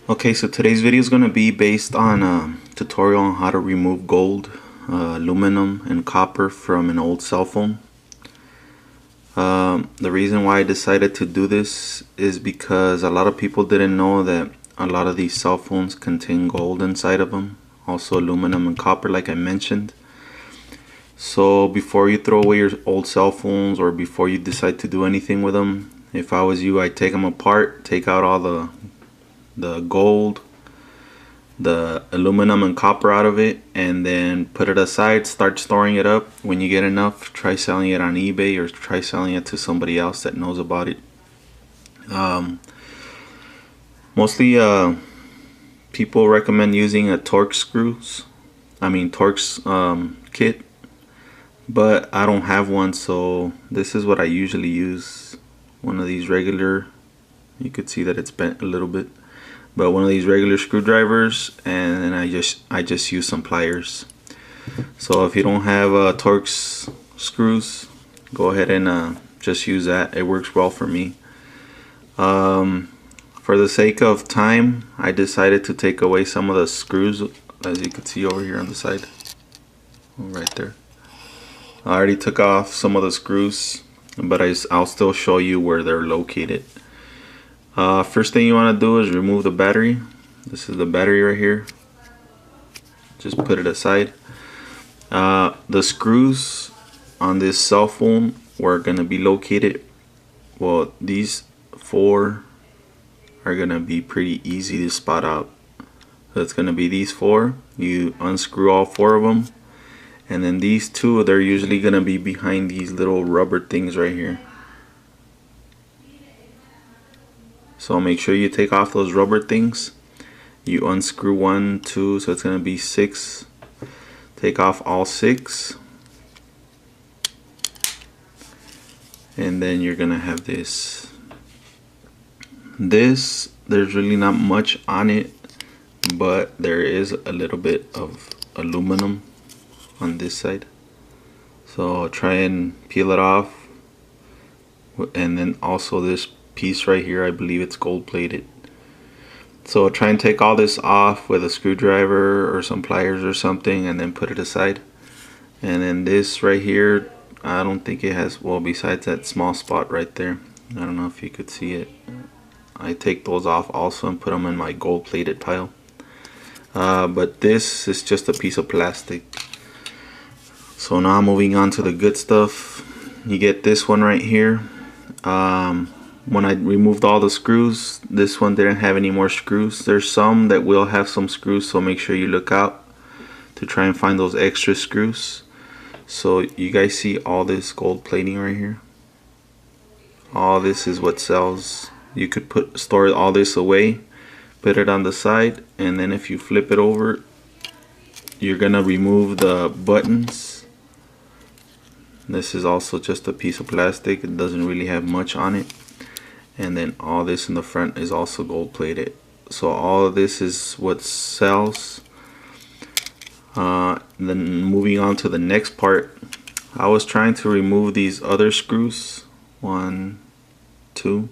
Okay, so today's video is going to be based on a tutorial on how to remove gold, aluminum, and copper from an old cell phone. The reason why I decided to do this is because a lot of people didn't know that a lot of these cell phones contain gold inside of them, also aluminum and copper like I mentioned. So before you throw away your old cell phones or before you decide to do anything with them, if I was you, I'd take them apart, take out all the gold, the aluminum and copper out of it, and then put it aside. Start storing it up. When you get enough, try selling it on eBay or try selling it to somebody else that knows about it. Mostly people recommend using a Torx kit, but I don't have one, so this is what I usually use. One of these regular, you could see that it's bent a little bit, but one of these regular screwdrivers, and then I just use some pliers. So if you don't have Torx screws, go ahead and just use that. It works well for me. For the sake of time, I decided to take away some of the screws, as you can see over here on the side, right there. I already took off some of the screws, but I'll still show you where they're located. First thing you want to do is remove the battery. This is the battery right here. Just put it aside. The screws on this cell phone were going to be located, well, these four are going to be pretty easy to spot out. So it's going to be these four. You unscrew all four of them, and then these two, they're usually going to be behind these little rubber things right here. So make sure you take off those rubber things. You unscrew 1, 2, so it's going to be 6. Take off all 6. And then you're going to have this. This, there's really not much on it, but there is a little bit of aluminum on this side. So try and peel it off. And then also this piece right here, I believe it's gold plated. So try and take all this off with a screwdriver or some pliers or something, and then put it aside. And then this right here, I don't think it has, well, besides that small spot right there, I don't know if you could see it. I take those off also and put them in my gold plated pile. But this is just a piece of plastic. So now moving on to the good stuff. You get this one right here. When I removed all the screws, this one didn't have any more screws. There's some that will have some screws, so make sure you look out to try and find those extra screws. So you guys see all this gold plating right here? All this is what sells. You could store all this away, put it on the side, and then if you flip it over, you're gonna remove the buttons. This is also just a piece of plastic. It doesn't really have much on it. And then all this in the front is also gold plated. So all of this is what sells. Then moving on to the next part, I was trying to remove these other screws, 1, 2,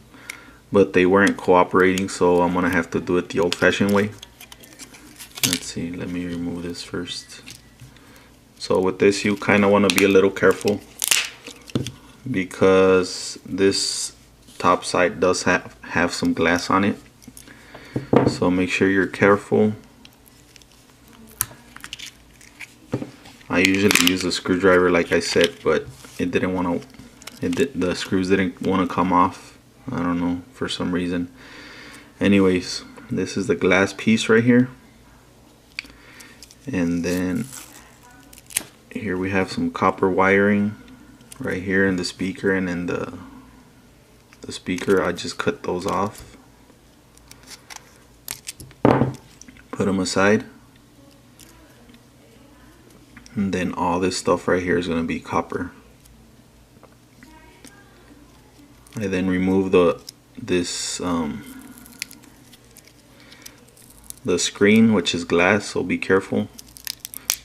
but they weren't cooperating, so I'm gonna have to do it the old-fashioned way. Let's see, let me remove this first. So with this, you kind of want to be a little careful, because this top side does have some glass on it, so make sure you're careful. I usually use a screwdriver like I said, but it didn't want to, the screws didn't want to come off. I don't know, for some reason. Anyways, this is the glass piece right here, and then here we have some copper wiring right here in the speaker, and in the speaker I just cut those off, put them aside, and then all this stuff right here is going to be copper. I then remove the screen, which is glass, so be careful.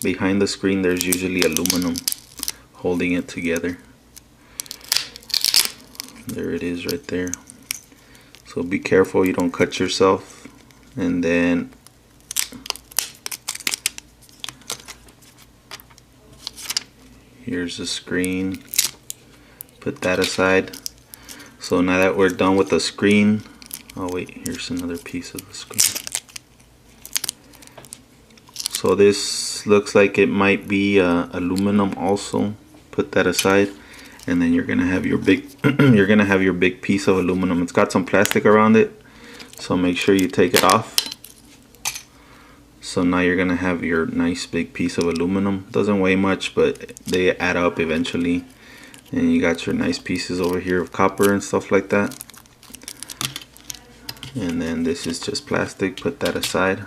Behind the screen there's usually aluminum holding it together. There it is right there. So be careful you don't cut yourself. And then here's the screen. Put that aside. So now that we're done with the screen, oh wait, here's another piece of the screen. So this looks like it might be aluminum also. Put that aside, and then you're gonna have your big you're gonna have your big piece of aluminum. It's got some plastic around it, so make sure you take it off. So now you're gonna have your nice big piece of aluminum. Doesn't weigh much, but they add up eventually. And you got your nice pieces over here of copper and stuff like that. And then this is just plastic. Put that aside.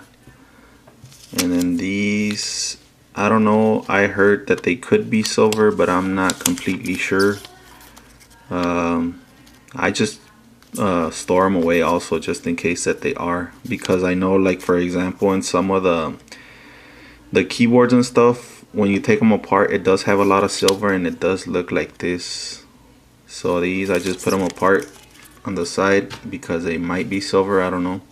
And then these, I don't know, I heard that they could be silver, but I'm not completely sure. I just store them away also, just in case that they are, because I know, like for example, in some of the keyboards and stuff, when you take them apart, it does have a lot of silver and it does look like this. So these, I just put them apart on the side because they might be silver, I don't know.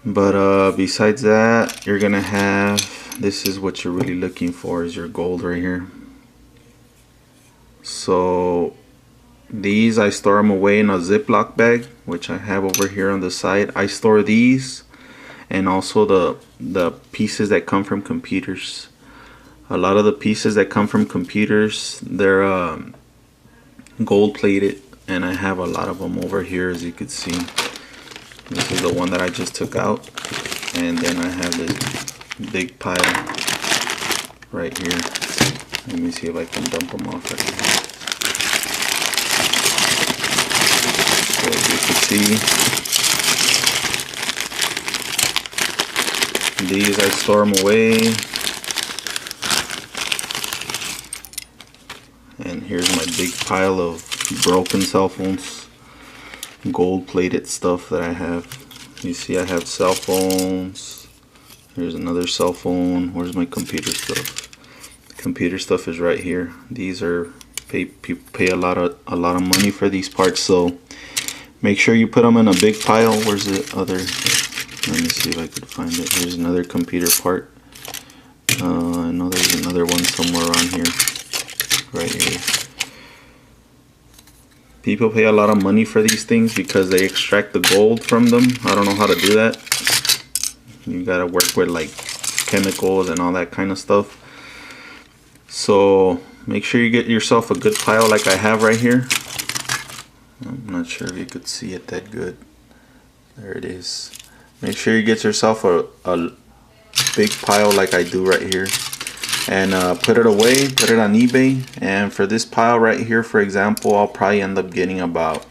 But besides that, you're gonna have, this is what you're really looking for, is your gold right here. So these, I store them away in a Ziploc bag, which I have over here on the side. I store these and also the pieces that come from computers. A lot of the pieces that come from computers, they're gold plated, and I have a lot of them over here, as you can see. This is the one that I just took out, and then I have this big pile right here. Let me see if I can dump them off right here. So as you can see, these I store them away. And here's my big pile of broken cell phones. Gold plated stuff that I have. You see I have cell phones. Here's another cell phone. Where's my computer stuff? The computer stuff is right here. These are people pay a lot of money for these parts, so make sure you put them in a big pile. Where's the other? Let me see if I could find it. Here's another computer part. I know there's another one somewhere around here. Right here. People pay a lot of money for these things because they extract the gold from them. I don't know how to do that. You gotta work with like chemicals and all that kind of stuff. So make sure you get yourself a good pile like I have right here. I'm not sure if you could see it that good. There it is. Make sure you get yourself a big pile like I do right here. And put it away, put it on eBay. And for this pile right here, for example, I'll probably end up getting about,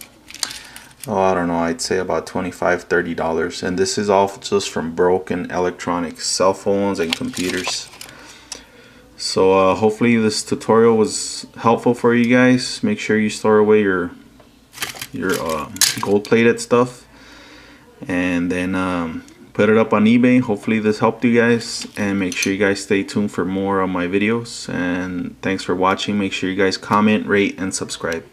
oh, I don't know, I'd say about $25–30. And this is all just from broken electronics, cell phones and computers. So hopefully this tutorial was helpful for you guys. Make sure you store away your gold plated stuff, and then put it up on eBay. Hopefully this helped you guys, and make sure you guys stay tuned for more of my videos. And thanks for watching. Make sure you guys comment, rate, and subscribe.